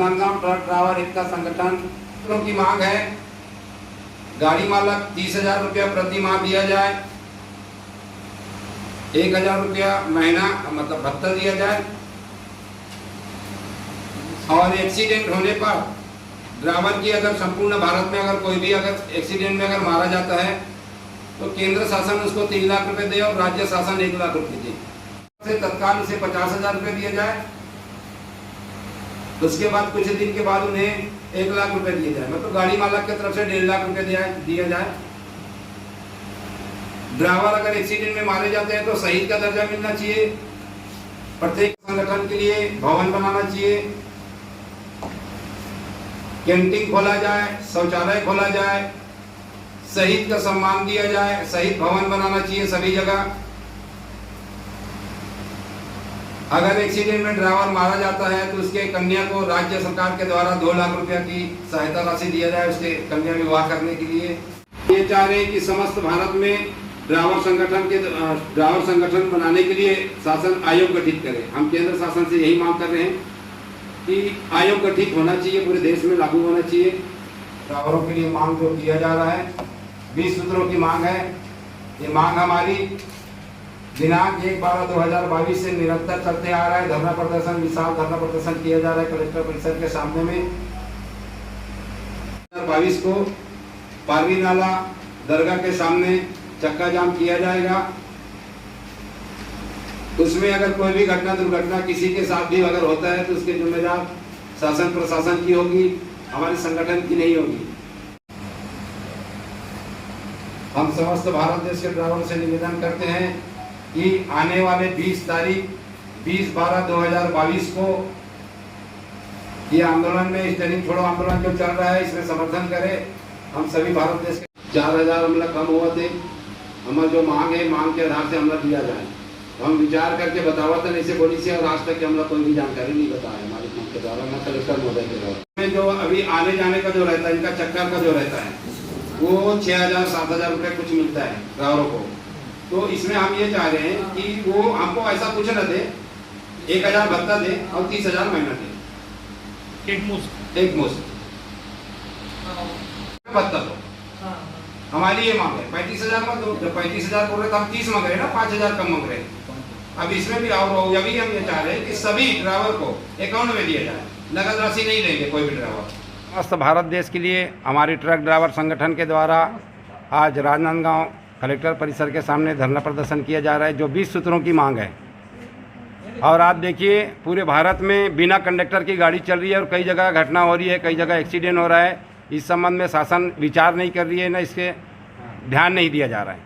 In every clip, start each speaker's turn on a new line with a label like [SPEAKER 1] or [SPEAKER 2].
[SPEAKER 1] Rajnandgaon truck driver एकता संगठन की मांग है गाड़ी मालक 30,000 रुपया प्रति माह दिया जाए, 1,000 रुपया महीना मतलब भत्ता दिया जाए और एक्सीडेंट होने पर ड्राइवर की अगर संपूर्ण भारत में अगर कोई भी अगर एक्सीडेंट में अगर मारा जाता है तो केंद्र शासन उसको 3 लाख रुपए दे और राज्य शासन 1 लाख रुपए दे। तत्काल उसे 50,000 रुपये दिए जाए, उसके बाद कुछ दिन के बाद उन्हें 1 लाख रुपए दिए जाए, मतलब गाड़ी मालक की तरफ से 1.5 लाख रुपए दिया जाए। ड्राइवर अगर एक्सीडेंट में मारे जाते हैं तो शहीद का दर्जा मिलना चाहिए। प्रत्येक संगठन के लिए भवन बनाना चाहिए, कैंटीन खोला जाए, शौचालय खोला जाए, शहीद का सम्मान दिया जाए, शहीद भवन बनाना चाहिए सभी जगह। अगर एक्सीडेंट में ड्राइवर मारा जाता है तो उसके कन्या को राज्य सरकार के द्वारा 2 लाख रुपया की सहायता राशि दिया जाए उसके कन्या विवाह करने के लिए। ये चाह रहे हैं कि समस्त भारत में ड्राइवर संगठन बनाने के लिए शासन आयोग गठित करे। हम केंद्र शासन से यही मांग कर रहे हैं कि आयोग गठित होना चाहिए, पूरे देश में लागू होना चाहिए। ड्राइवरों के लिए मांग जो किया जा रहा है 20 सूत्रों की मांग है। ये मांग हमारी दिनांक 1/12/2022 से निरंतर चलते आ रहा है। धरना प्रदर्शन, विशाल धरना प्रदर्शन किया जा रहा है कलेक्टर परिसर के सामने में। 22 को पारवी नाला दरगाह के सामने चक्का जाम किया जाएगा। उसमें अगर कोई भी घटना दुर्घटना किसी के साथ भी अगर होता है तो उसके जिम्मेदार शासन प्रशासन की होगी, हमारे संगठन की नहीं होगी। हम समस्त भारत देश के ड्राइवर से निवेदन करते हैं कि आने वाले 20/12/2022 को ये आंदोलन में स्टैंडिंग छोड़ो आंदोलन जो चल रहा है इसमें समर्थन करें। हम सभी भारत देश के 4,000 हमला कम हुआ थे। हमारा जो मांग है मांग के आधार से हमला दिया जाए। हम विचार करके बतावा था, नहीं से पुलिस और आज तक हमला कोई भी जानकारी नहीं बताया हमारे मांग के द्वारा, न कलेक्टर महोदय के द्वारा। जो अभी आने जाने का जो रहता है, इनका चक्कर का जो रहता है वो 6,000-7,000 रुपये कुछ मिलता है ड्राइवरों को। तो इसमें हम ये चाह रहे हैं कि वो हमको ऐसा कुछ न दे, 1,000 भत्ता दे और 30,000 महीना दे, एक मुश्त भत्ता दो। हमारी ये मांग है। 35,000 मत दो, जब 35,000 बोल रहे तो हम 30 मांग रहे हैं ना, 5,000 कम मांग रहे हैं। अब इसमें भी और अभी हम ये चाह रहे हैं कि सभी ड्राइवर को अकाउंट में दिया जाए, नगद राशि नहीं लेंगे कोई भी ड्राइवर। समस्त भारत देश के लिए हमारी ट्रक ड्राइवर संगठन के द्वारा आज राजनांदगांव कलेक्टर परिसर के सामने धरना प्रदर्शन किया जा रहा है जो 20 सूत्रों की मांग है। और आप देखिए पूरे भारत में बिना कंडक्टर की गाड़ी चल रही है और कई जगह घटना हो रही है, कई जगह एक्सीडेंट हो रहा है। इस संबंध में शासन विचार नहीं कर रही है, ना इसके ध्यान नहीं दिया जा रहा है।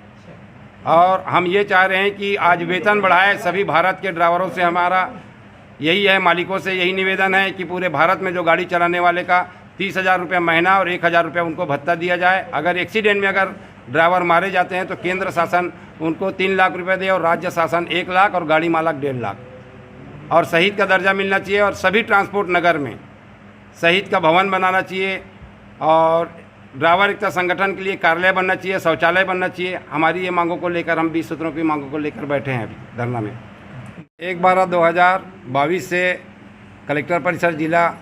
[SPEAKER 1] और हम ये चाह रहे हैं कि आज वेतन बढ़ाए। सभी भारत के ड्राइवरों से हमारा यही है, मालिकों से यही निवेदन है कि पूरे भारत में जो गाड़ी चलाने वाले का 30,000 रुपये महीना और 1,000 रुपये उनको भत्ता दिया जाए। अगर एक्सीडेंट में अगर ड्राइवर मारे जाते हैं तो केंद्र शासन उनको 3 लाख रुपये दे और राज्य शासन 1 लाख और गाड़ी मालक 1.5 लाख। और शहीद का दर्जा मिलना चाहिए और सभी ट्रांसपोर्ट नगर में शहीद का भवन बनाना चाहिए और ड्राइवर एकता संगठन के लिए कार्यालय बनना चाहिए, शौचालय बनना चाहिए। हमारी ये मांगों को लेकर हम 20 सूत्रों की मांगों को लेकर बैठे हैं अभी धरना में। 1/12/2022 से कलेक्टर परिसर जिला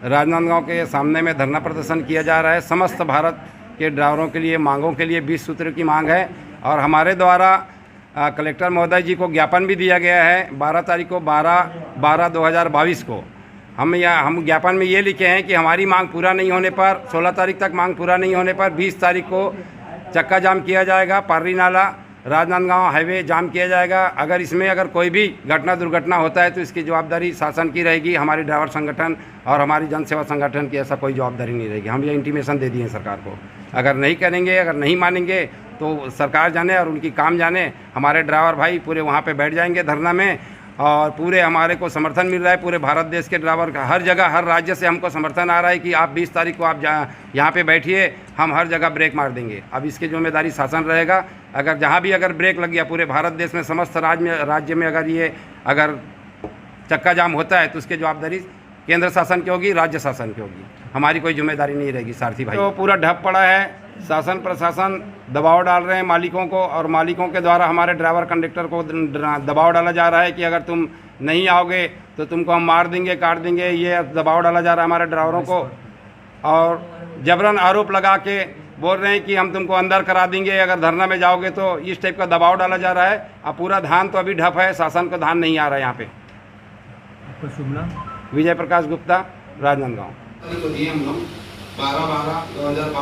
[SPEAKER 1] राजनांदगांव के सामने में धरना प्रदर्शन किया जा रहा है। समस्त भारत के ड्राइवरों के लिए मांगों के लिए 20 सूत्र की मांग है और हमारे द्वारा कलेक्टर महोदय जी को ज्ञापन भी दिया गया है 12 तारीख को 12/12/2022 को। हम ज्ञापन में ये लिखे हैं कि हमारी मांग पूरा नहीं होने पर 16 तारीख तक मांग पूरा नहीं होने पर 20 तारीख को चक्का जाम किया जाएगा, पार्री नाला राजनांदगांव हाईवे जाम किया जाएगा। अगर इसमें अगर कोई भी घटना दुर्घटना होता है तो इसकी जवाबदारी शासन की रहेगी, हमारी ड्राइवर संगठन और हमारी जन सेवा संगठन की ऐसा कोई जवाबदारी नहीं रहेगी। हम ये इंटीमेशन दे दिए सरकार को। अगर नहीं करेंगे, अगर नहीं मानेंगे तो सरकार जाने और उनकी काम जाने। हमारे ड्राइवर भाई पूरे वहाँ पे बैठ जाएंगे धरना में और पूरे हमारे को समर्थन मिल रहा है। पूरे भारत देश के ड्राइवर का हर जगह हर राज्य से हमको समर्थन आ रहा है कि आप 20 तारीख को आप यहाँ पे बैठिए, हम हर जगह ब्रेक मार देंगे। अब इसकी जिम्मेदारी शासन रहेगा। अगर जहाँ भी अगर ब्रेक लग गया पूरे भारत देश में समस्त राज्य में अगर चक्का जाम होता है तो उसकी जवाबदारी केंद्र शासन की होगी, राज्य शासन की होगी। हमारी कोई जिम्मेदारी नहीं रहेगी सारथी भाई। तो पूरा ढप पड़ा है। शासन प्रशासन दबाव डाल रहे हैं मालिकों को, और मालिकों के द्वारा हमारे ड्राइवर कंडक्टर को दबाव डाला जा रहा है कि अगर तुम नहीं आओगे तो तुमको हम मार देंगे, काट देंगे। ये दबाव डाला जा रहा है हमारे ड्राइवरों को, और जबरन आरोप लगा के बोल रहे हैं कि हम तुमको अंदर करा देंगे अगर धरना में जाओगे तो। इस टाइप का दबाव डाला जा रहा है। अब पूरा धान तो अभी ढप है, शासन को धान नहीं आ रहा है यहाँ पे।
[SPEAKER 2] शुभ नाम?
[SPEAKER 1] विजय प्रकाश गुप्ता, राजनांदगांव। 12/12/2022